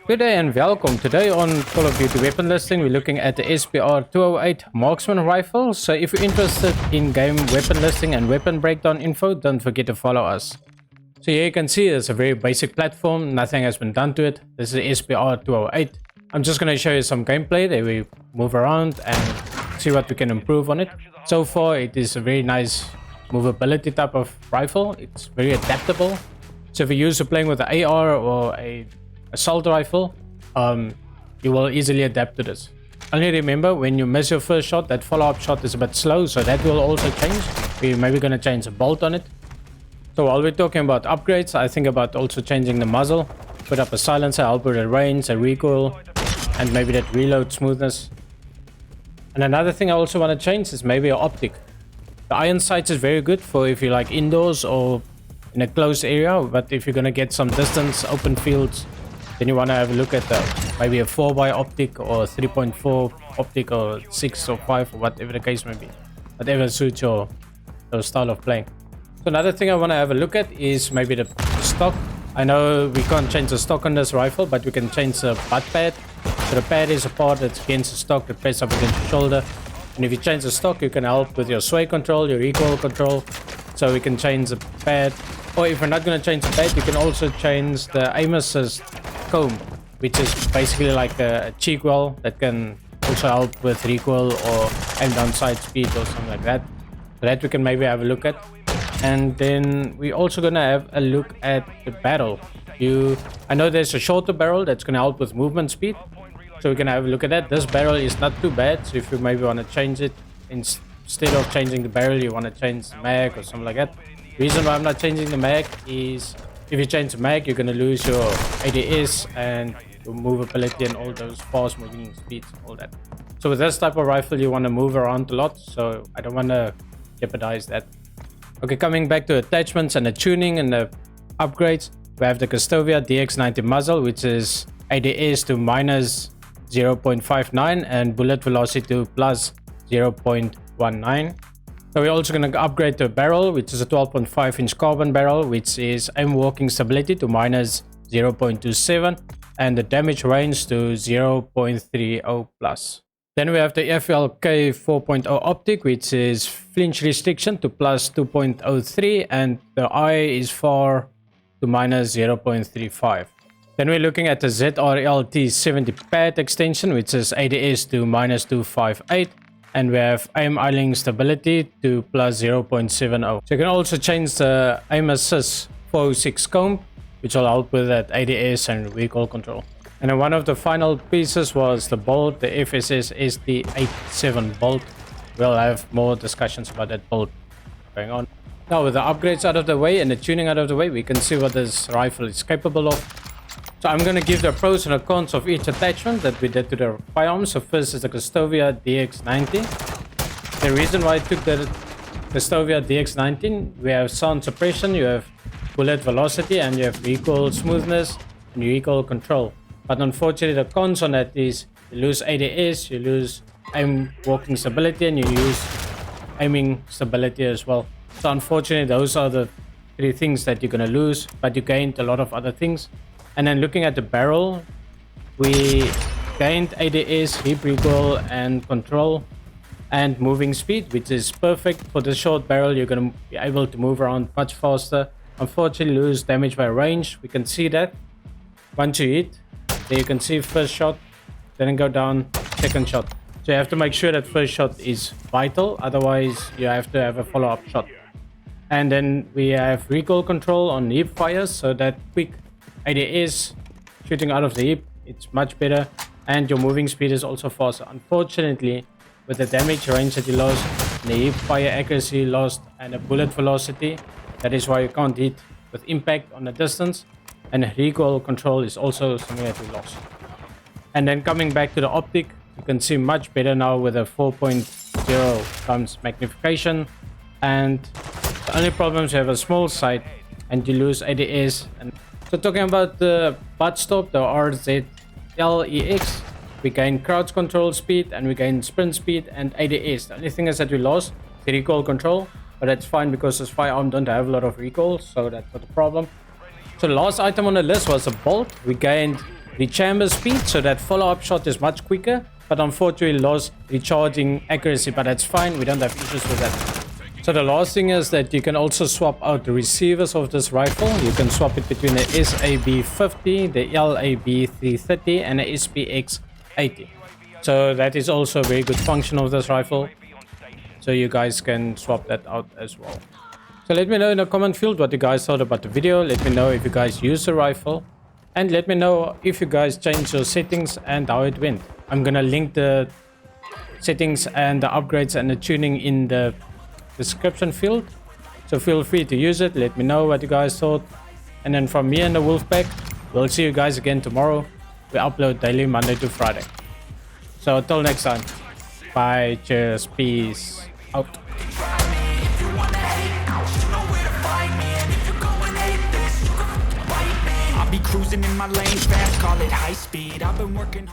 Good day and welcome. Today on Call of Duty Weapon Listing, we're looking at the SPR 208 Marksman Rifle. So if you're interested in game weapon listing and weapon breakdown info, don't forget to follow us. So here you can see it's a very basic platform. Nothing has been done to it. This is SPR 208. I'm just going to show you some gameplay that we move around and see what we can improve on it. So far, it is a very nice movability type of rifle. It's very adaptable. So if you're used to playing with an AR or a assault rifle, you will easily adapt to this. Only remember, when you miss your first shot, that follow-up shot is a bit slow, so that will also change. We're maybe going to change a bolt on it. So while we're talking about upgrades, I think about also changing the muzzle, put up a silencer, help with the range, a recoil, and maybe that reload smoothness. And another thing I also want to change is maybe an optic. The iron sights is very good for if you like indoors or in a closed area, but if you're going to get some distance, open fields, then you want to have a look at maybe a 4x optic or 3.4 optic or 6 or 5 or whatever the case may be. Whatever suits your style of playing. So another thing I want to have a look at is maybe the stock. I know we can't change the stock on this rifle, but we can change the butt pad. So the pad is a part that's against the stock that press up against your shoulder. And if you change the stock, you can help with your sway control, your recoil control. So we can change the pad. Or if we're not going to change the pad, you can also change the aim assist comb, which is basically like a cheek well that can also help with recoil or aim down sight speed or something like that. So that we can maybe have a look at. And then we're also going to have a look at the barrel. I know there's a shorter barrel that's going to help with movement speed. So we can have a look at that. This barrel is not too bad. So if you maybe want to change it, instead of changing the barrel, you want to change the mag or something like that. The reason why I'm not changing the mag is if you change the mag, you're going to lose your ADS and your movability and all those fast moving speeds and all that. So with this type of rifle, you want to move around a lot. So I don't want to jeopardize that. Okay, coming back to attachments and the tuning and the upgrades, we have the Kastovia DX90 muzzle, which is ADS to minus 0.59 and bullet velocity to plus 0.19. So we're also going to upgrade the barrel, which is a 12.5 inch carbon barrel, which is aim walking stability to minus 0.27 and the damage range to 0.30 plus. Then we have the FLK 4.0 optic, which is flinch restriction to plus 2.03 and the eye is far to minus 0.35. Then we're looking at the ZRL T70 Pad Extension, which is ADS to minus 258. And we have aim idling stability to plus 0.70. So you can also change the aim assist 406 comb, which will help with that ADS and recoil control. And then one of the final pieces was the bolt, the FSS ST 87 bolt. We'll have more discussions about that bolt going on. Now with the upgrades out of the way and the tuning out of the way, we can see what this rifle is capable of. So I'm going to give the pros and the cons of each attachment that we did to the firearms. So first is the Kastovia DX90. The reason why I took the Kastovia DX19, we have sound suppression, you have bullet velocity, and you have recoil smoothness and recoil control. But unfortunately, the cons on that is you lose ADS, you lose aim walking stability, and you lose aiming stability as well. So unfortunately, those are the three things that you're going to lose, but you gained a lot of other things. And then looking at the barrel, we gained ADS, hip recoil, and control, and moving speed, which is perfect for the short barrel. You're going to be able to move around much faster. Unfortunately, lose damage by range. We can see that once you hit, there you can see first shot, then go down, second shot. So you have to make sure that first shot is vital, otherwise you have to have a follow-up shot. And then we have recoil control on hip fires, so that quick ADS shooting out of the hip, it's much better, and your moving speed is also faster. Unfortunately, with the damage range that you lost, the hip fire accuracy lost, and the bullet velocity, that is why you can't hit with impact on the distance, and recoil control is also something that we lost. And then coming back to the optic, you can see much better now with a 4.0 times magnification, and the only problems you have a small sight and you lose ADS. And so talking about the butt stop, the RZLEX, we gain crouch control speed and we gain sprint speed and ADS. The only thing is that we lost the recoil control, but that's fine because this firearm don't have a lot of recoil, so that's not a problem. So the last item on the list was a bolt. We gained rechamber speed, so that follow-up shot is much quicker, but unfortunately lost recharging accuracy, but that's fine, we don't have issues with that. So the last thing is that you can also swap out the receivers of this rifle. You can swap it between the SAB50, the LAB330 and the SPX80. So that is also a very good function of this rifle. So you guys can swap that out as well. So let me know in the comment field what you guys thought about the video. Let me know if you guys use the rifle. And let me know if you guys changed your settings and how it went. I'm gonna link the settings and the upgrades and the tuning in the description field, so feel free to use it. Let me know what you guys thought, and then from me and the Wolfpack, we'll see you guys again tomorrow. We upload daily Monday to Friday. So until next time, bye, cheers, peace out. I'll be cruising in my lane fast, call it high speed. I've been working